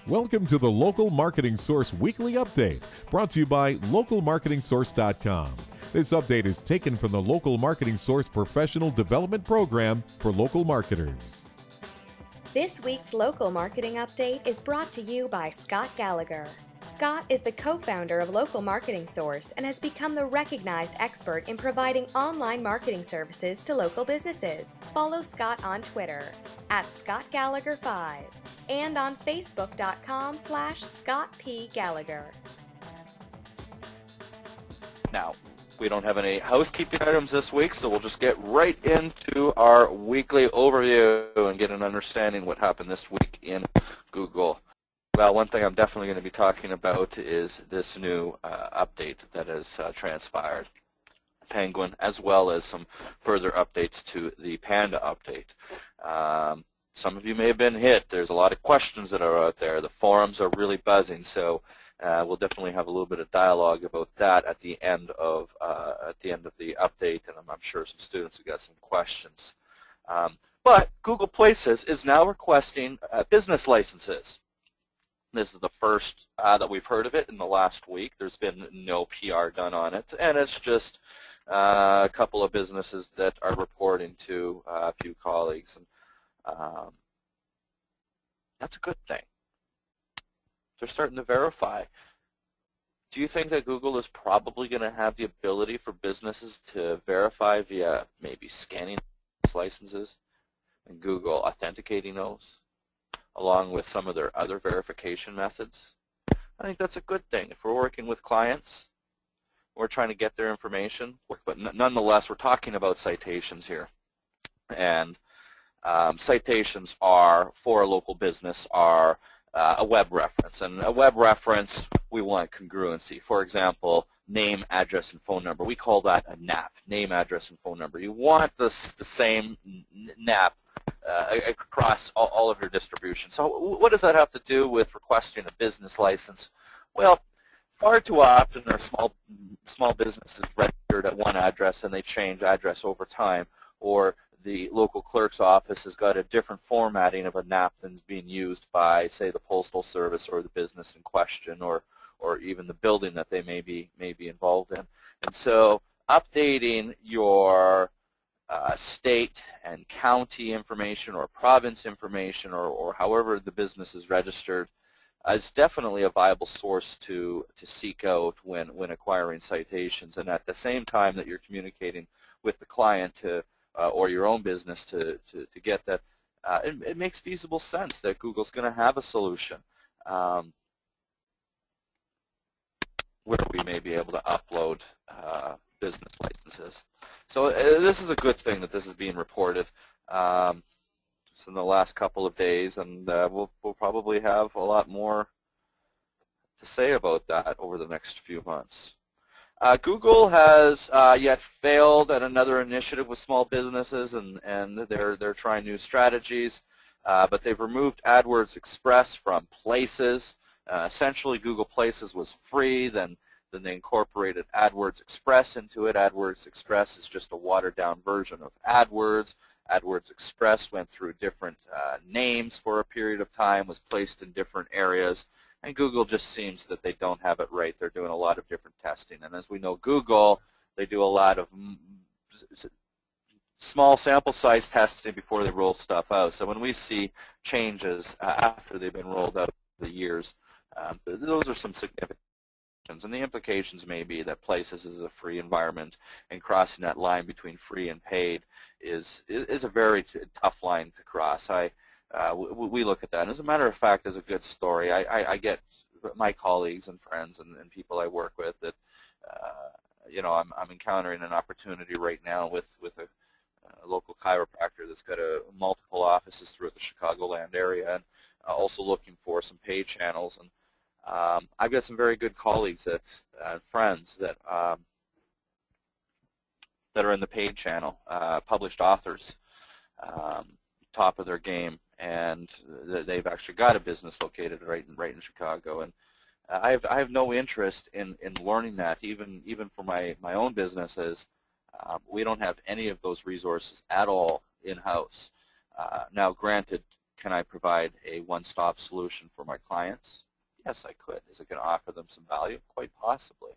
Welcome to the Local Marketing Source Weekly Update, brought to you by localmarketingsource.com. This update is taken from the Local Marketing Source Professional Development Program for local marketers. This week's Local Marketing Update is brought to you by Scott Gallagher. Scott is the co-founder of Local Marketing Source and has become the recognized expert in providing online marketing services to local businesses. Follow Scott on Twitter @ScottGallagher5 and on Facebook.com/ScottPGallagher. Now, we don't have any housekeeping items this week, so we'll just get right into our weekly overview and get an understanding what happened this week in Google. Well, one thing I'm definitely going to be talking about is this new update that has transpired, Penguin, as well as some further updates to the Panda update. Some of you may have been hit. There's a lot of questions that are out there. The forums are really buzzing, so we'll definitely have a little bit of dialogue about that at the end of the update, and I'm sure some students have got some questions. But Google Places is now requesting business licenses. This is the first that we've heard of it in the last week. There's been no PR done on it, and it's just a couple of businesses that are reporting to a few colleagues, and that's a good thing. They're starting to verify. Do you think that Google is probably going to have the ability for businesses to verify via maybe scanning licenses and Google authenticating those, along with some of their other verification methods? I think that's a good thing. If we're working with clients, we're trying to get their information, but nonetheless, we're talking about citations here. And citations are, for a local business, are a web reference. And a web reference, we want congruency. For example, name, address, and phone number. We call that a NAP, name, address, and phone number. You want the same NAP across all of your distribution. So what does that have to do with requesting a business license? Well, far too often are small businesses registered at one address and they change address over time, or the local clerk's office has got a different formatting of a NAP than is being used by, say, the postal service or the business in question, or even the building that they may be involved in. And so updating your state and county information or province information, or however the business is registered, is definitely a viable source to seek out when acquiring citations. And at the same time that you're communicating with the client to or your own business to get that, it makes feasible sense that Google's going to have a solution where we may be able to upload business licenses. So this is a good thing that this is being reported just in the last couple of days, and we'll probably have a lot more to say about that over the next few months. Google has yet failed at another initiative with small businesses, and they're trying new strategies, but they've removed AdWords Express from Places. Essentially, Google Places was free, then they incorporated AdWords Express into it. AdWords Express is just a watered-down version of AdWords. AdWords Express went through different names for a period of time, was placed in different areas, and Google just seems that they don't have it right. They're doing a lot of different testing, and as we know, Google, they do a lot of small sample size testing before they roll stuff out. So when we see changes after they've been rolled out over the years, those are some significant. And the implications may be that Places is a free environment, and crossing that line between free and paid is a very tough line to cross. We look at that, and as a matter of fact, there's a good story. I get my colleagues and friends and people I work with that I'm encountering an opportunity right now with a local chiropractor that's got multiple offices throughout the Chicagoland area, and also looking for some paid channels. And I've got some very good colleagues friends that are in the paid channel, published authors, top of their game, and they've actually got a business located right in Chicago. And I have no interest in learning that, even for my own businesses. We don't have any of those resources at all in-house. Now, granted, Can I provide a one-stop solution for my clients? Yes, I could. Is it going to offer them some value? Quite possibly.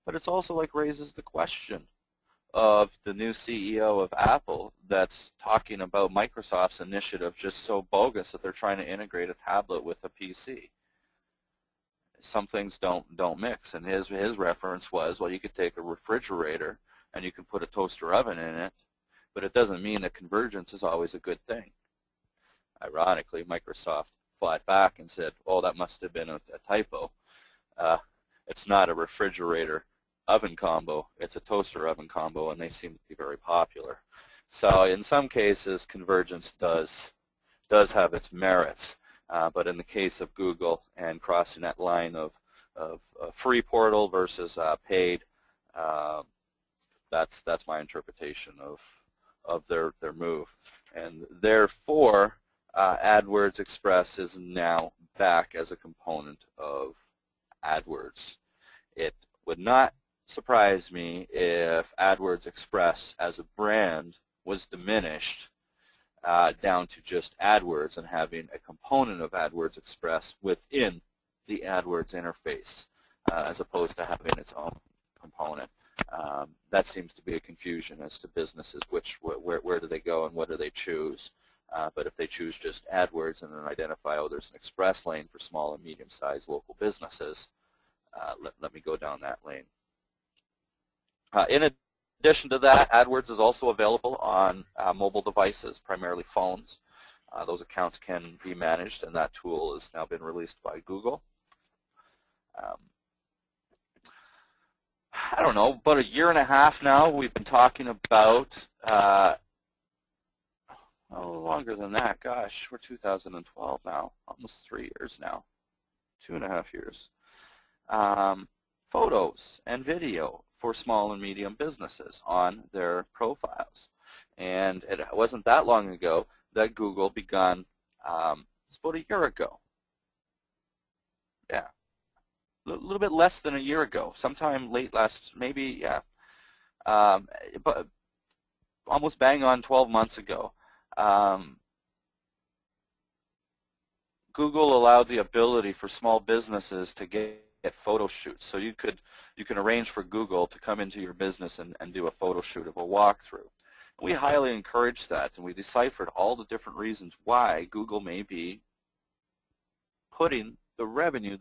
But it's also like raises the question of the new CEO of Apple that's talking about Microsoft's initiative just so bogus that they're trying to integrate a tablet with a PC. Some things don't mix, and his reference was, well, you could take a refrigerator and you can put a toaster oven in it, but it doesn't mean that convergence is always a good thing. Ironically, Microsoft fought back and said, oh, that must have been a typo. It's not a refrigerator oven combo, it's a toaster oven combo, and they seem to be very popular. So in some cases, convergence does have its merits, but in the case of Google and crossing that line of free portal versus paid, that's my interpretation of their move. And therefore, AdWords Express is now back as a component of AdWords. It would not surprise me if AdWords Express as a brand was diminished down to just AdWords and having a component of AdWords Express within the AdWords interface as opposed to having its own component. That seems to be a confusion as to businesses, where do they go and what do they choose. But if they choose just AdWords and then identify, oh, there's an Express lane for small and medium-sized local businesses, let me go down that lane. In addition to that, AdWords is also available on mobile devices, primarily phones. Those accounts can be managed, and that tool has now been released by Google. I don't know, about a year and a half now, we've been talking about, longer than that, gosh, we're 2012 now, almost 3 years now, 2.5 years. Photos and video for small and medium businesses on their profiles. And it wasn't that long ago that Google begun, it's about a year ago. Yeah, a little bit less than a year ago, sometime late last, maybe, yeah, but almost bang on 12 months ago. Google allowed the ability for small businesses to get photo shoots. So you can arrange for Google to come into your business and do a photo shoot of a walkthrough. We highly encourage that, and we deciphered all the different reasons why Google may be putting the revenue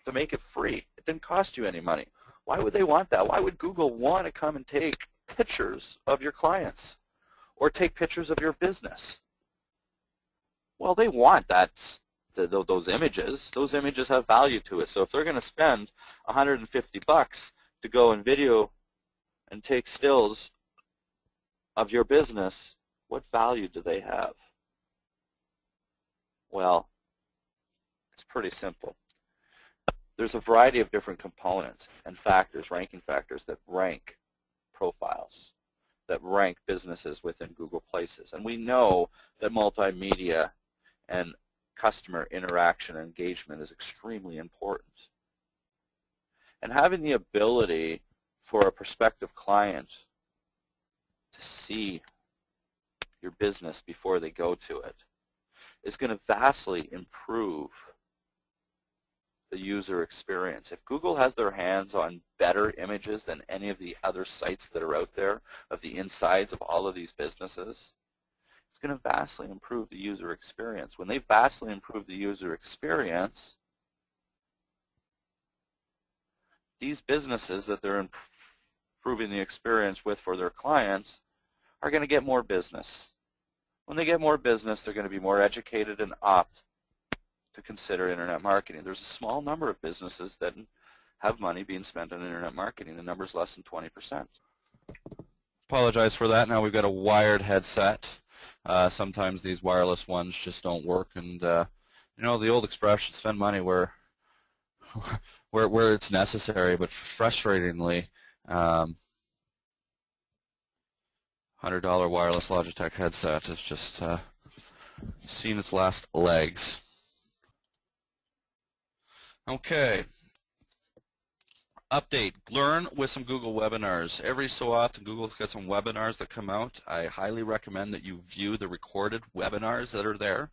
to make it free. It didn't cost you any money. Why would they want that? Why would Google want to come and take pictures of your clients or take pictures of your business? Well, they want that. Those images. Those images have value to it. So if they're going to spend $150 to go and video and take stills of your business, what value do they have? Well, it's pretty simple. There's a variety of different components and factors, ranking factors, that rank profiles, that rank businesses within Google Places. And we know that multimedia and customer interaction and engagement is extremely important. And having the ability for a prospective client to see your business before they go to it is going to vastly improve the user experience. If Google has their hands on better images than any of the other sites that are out there of the insides of all of these businesses, it's going to vastly improve the user experience. When they vastly improve the user experience, these businesses that they're improving the experience with for their clients are going to get more business. When they get more business, they're going to be more educated and opt to consider internet marketing. There's a small number of businesses that have money being spent on internet marketing. The number's less than 20%. Apologize for that. Now we've got a wired headset. Sometimes these wireless ones just don't work, and you know, the old expression, spend money where it's necessary, but frustratingly, $100 wireless Logitech headset has just seen its last legs. Okay. update. Learn with some Google webinars. Every so often, Google's got some webinars that come out. I highly recommend that you view the recorded webinars that are there.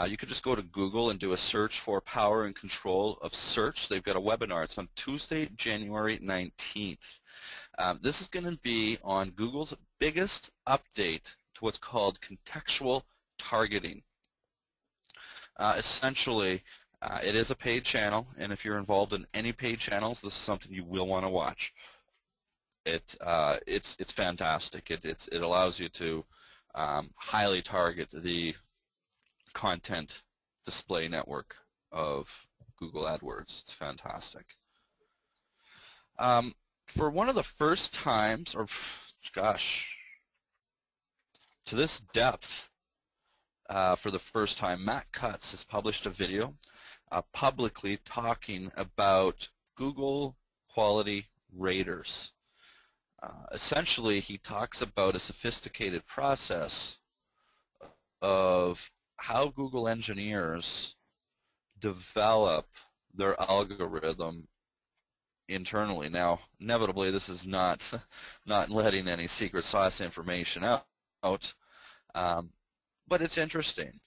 You could just go to Google and do a search for Power and Control of Search. They've got a webinar. It's on Tuesday, January 19th. This is going to be on Google's biggest update to what's called contextual targeting. Essentially, it is a paid channel, and if you're involved in any paid channels, this is something you will want to watch. It's fantastic. It allows you to highly target the content display network of Google AdWords. It's fantastic. For one of the first times, or gosh, to this depth, for the first time, Matt Cutts has published a video publicly talking about Google quality raters. Essentially, he talks about a sophisticated process of how Google engineers develop their algorithm internally. Now, inevitably, this is not letting any secret sauce information out, but it's interesting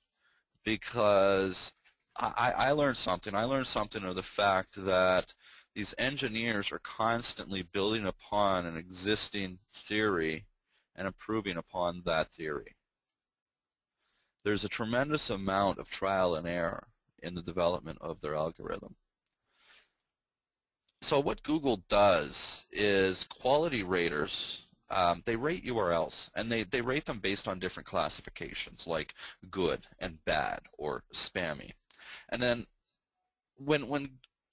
because I learned something. I learned something of the fact that these engineers are constantly building upon an existing theory and improving upon that theory. There's a tremendous amount of trial and error in the development of their algorithm. So what Google does is quality raters, they rate URLs, and they rate them based on different classifications like good and bad or spammy. And then when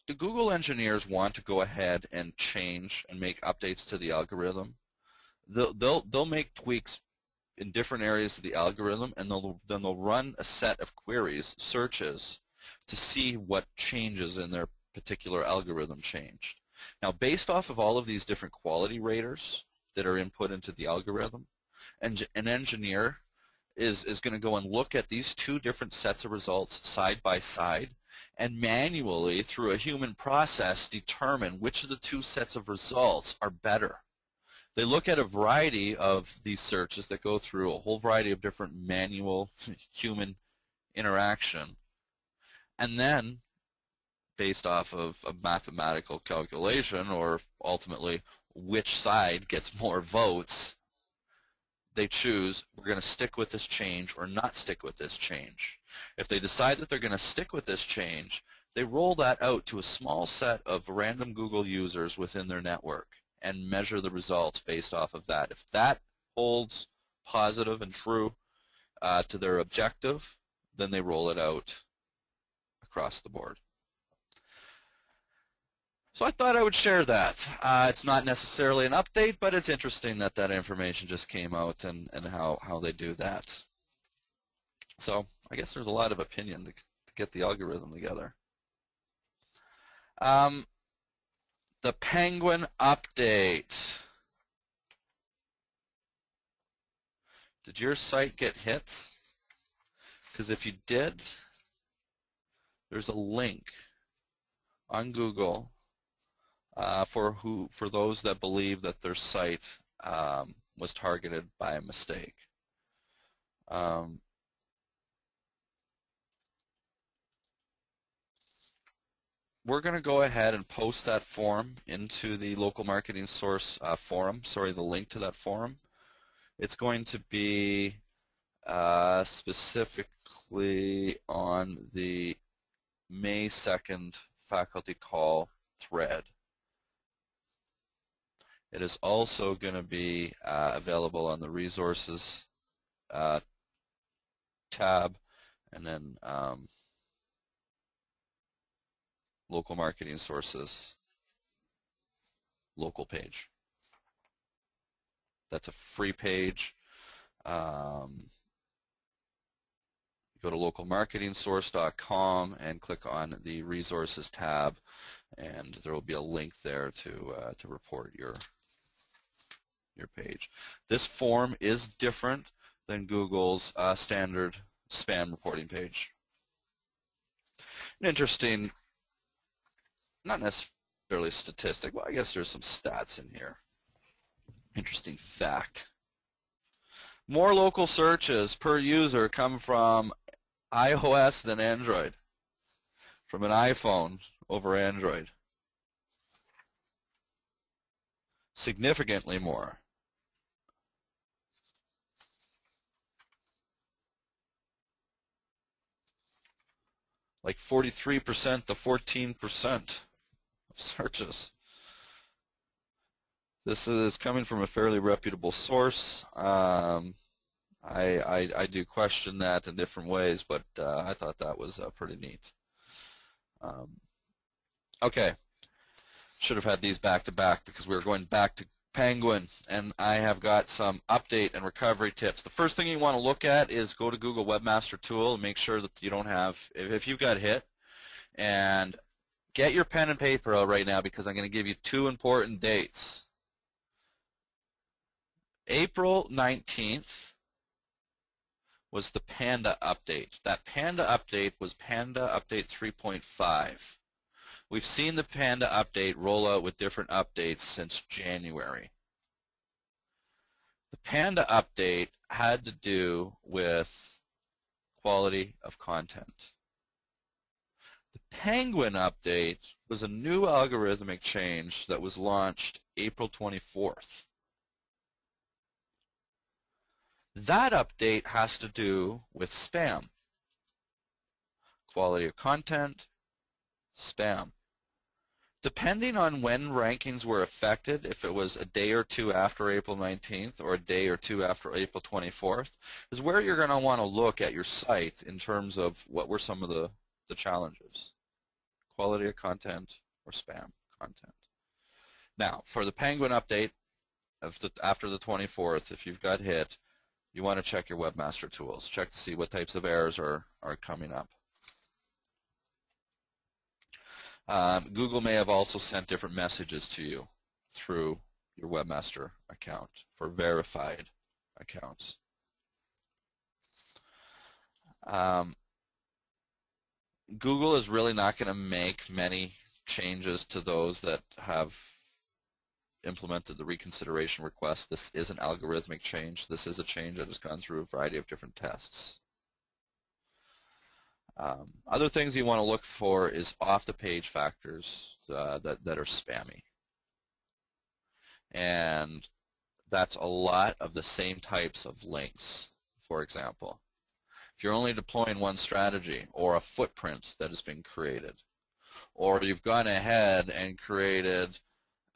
the Google engineers want to go ahead and change and make updates to the algorithm, they'll make tweaks in different areas of the algorithm, and then they'll run a set of queries, searches, to see what changes in their particular algorithm changed. Now, based off of all of these different quality raters that are input into the algorithm, and an engineer is going to go and look at these two different sets of results side by side and manually, through a human process, determine which of the two sets of results are better. They look at a variety of these searches that go through a whole variety of different manual human interaction, and then, based off of a mathematical calculation, or ultimately which side gets more votes, they choose, we're going to stick with this change or not stick with this change. If they decide that they're going to stick with this change, they roll that out to a small set of random Google users within their network and measure the results based off of that. If that holds positive and true to their objective, then they roll it out across the board. So I thought I would share that. It's not necessarily an update, but it's interesting that that information just came out and how they do that. So I guess there's a lot of opinion to get the algorithm together. The Penguin update. Did your site get hits? Because if you did, there's a link on Google for those that believe that their site was targeted by a mistake. We're going to go ahead and post that form into the local marketing source forum. Sorry, the link to that forum. It's going to be specifically on the May 2nd faculty call thread. It is also going to be available on the resources tab, and then local marketing sources local page. That's a free page. Go to localmarketingsource.com and click on the resources tab, and there will be a link there to report your page. This form is different than Google's standard spam reporting page. An interesting, not necessarily necessarily a statistic. Well, I guess there's some stats in here. Interesting fact. More local searches per user come from iOS than Android. From an iPhone over Android. Significantly more. Like 43% to 14% of searches. This is coming from a fairly reputable source. I do question that in different ways, but I thought that was pretty neat. Okay, should have had these back to back because we were going back to Penguin, and I have got some update and recovery tips. The first thing you want to look at is go to Google Webmaster Tool and make sure that you don't have, if you've got hit, and get your pen and paper out right now because I'm going to give you two important dates. April 19th was the Panda update. That Panda update was Panda Update 3.5. We've seen the Panda update roll out with different updates since January. The Panda update had to do with quality of content. The Penguin update was a new algorithmic change that was launched April 24th. That update has to do with spam. Quality of content, spam. Depending on when rankings were affected, if it was a day or two after April 19th or a day or two after April 24th, is where you're going to want to look at your site in terms of what were some of the challenges. Quality of content or spam content. Now, for the Penguin update after the 24th, if you've got hit, you want to check your Webmaster tools. Check to see what types of errors are coming up. Google may have also sent different messages to you through your Webmaster account for verified accounts. Google is really not going to make many changes to those that have implemented the reconsideration request. This is an algorithmic change. This is a change that has gone through a variety of different tests. Other things you want to look for is off-the-page factors that are spammy. And that's a lot of the same types of links, for example. If you're only deploying one strategy or a footprint that has been created, or you've gone ahead and created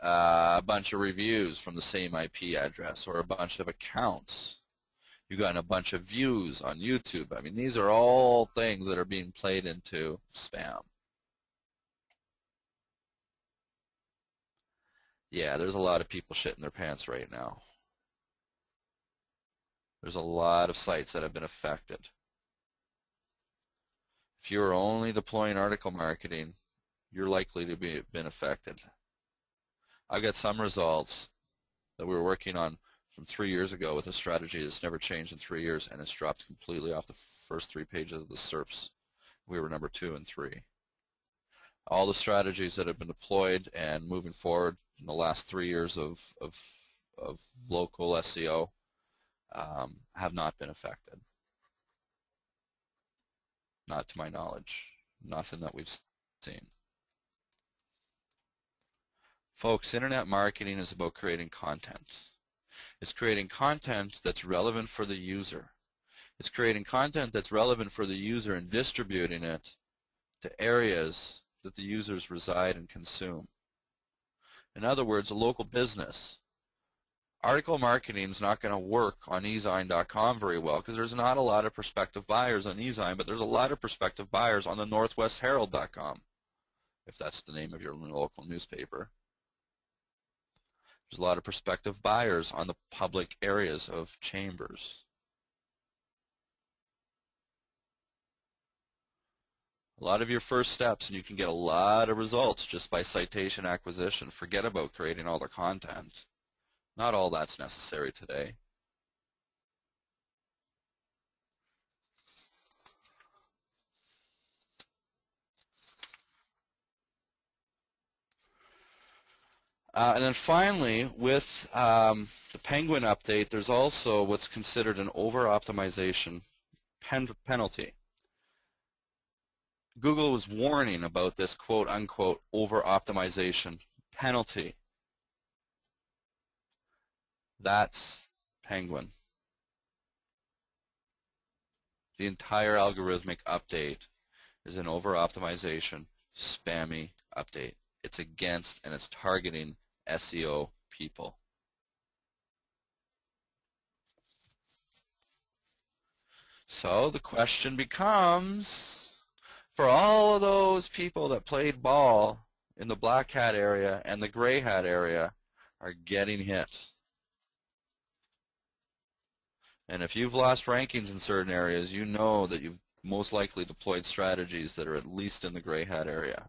a bunch of reviews from the same IP address or a bunch of accounts, you've gotten a bunch of views on YouTube. I mean, these are all things that are being played into spam. Yeah, there's a lot of people shitting their pants right now. There's a lot of sites that have been affected. If you're only deploying article marketing, you're likely to be been affected. I've got some results that we were working on from 3 years ago with a strategy that's never changed in 3 years, and it's dropped completely off the first 3 pages of the SERPs. We were number 2 and 3. All the strategies that have been deployed and moving forward in the last 3 years of local SEO have not been affected. Not to my knowledge. Nothing that we've seen. Folks, internet marketing is about creating content. It's creating content that's relevant for the user. It's creating content that's relevant for the user and distributing it to areas that the users reside and consume. In other words, a local business. Article marketing is not going to work on eZine.com very well because there's not a lot of prospective buyers on eZine, but there's a lot of prospective buyers on the NorthwestHerald.com, if that's the name of your local newspaper. There's a lot of prospective buyers on the public areas of Chambers. A lot of your first steps, and you can get a lot of results just by citation acquisition. Forget about creating all the content. Not all that's necessary today. And then finally, with the Penguin update, there's also what's considered an over-optimization penalty. Google was warning about this quote-unquote over-optimization penalty. That's Penguin. The entire algorithmic update is an over-optimization, spammy update. It's against and it's targeting SEO people. So the question becomes, for all of those people that played ball in the black hat area and the gray hat area are getting hit. And if you've lost rankings in certain areas, you know that you've most likely deployed strategies that are at least in the gray hat area.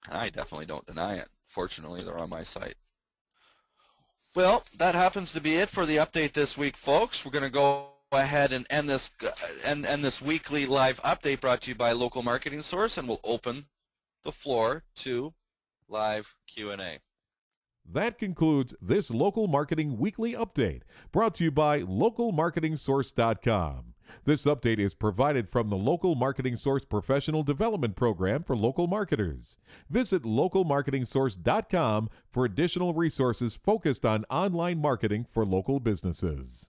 I definitely don't deny it. Fortunately, they're on my site. Well, that happens to be it for the update this week, folks. We're going to go ahead and end this weekly live update brought to you by Local Marketing Source, and we'll open the floor to live Q&A. That concludes this Local Marketing Weekly Update, brought to you by localmarketingsource.com. This update is provided from the Local Marketing Source Professional Development Program for local marketers. Visit localmarketingsource.com for additional resources focused on online marketing for local businesses.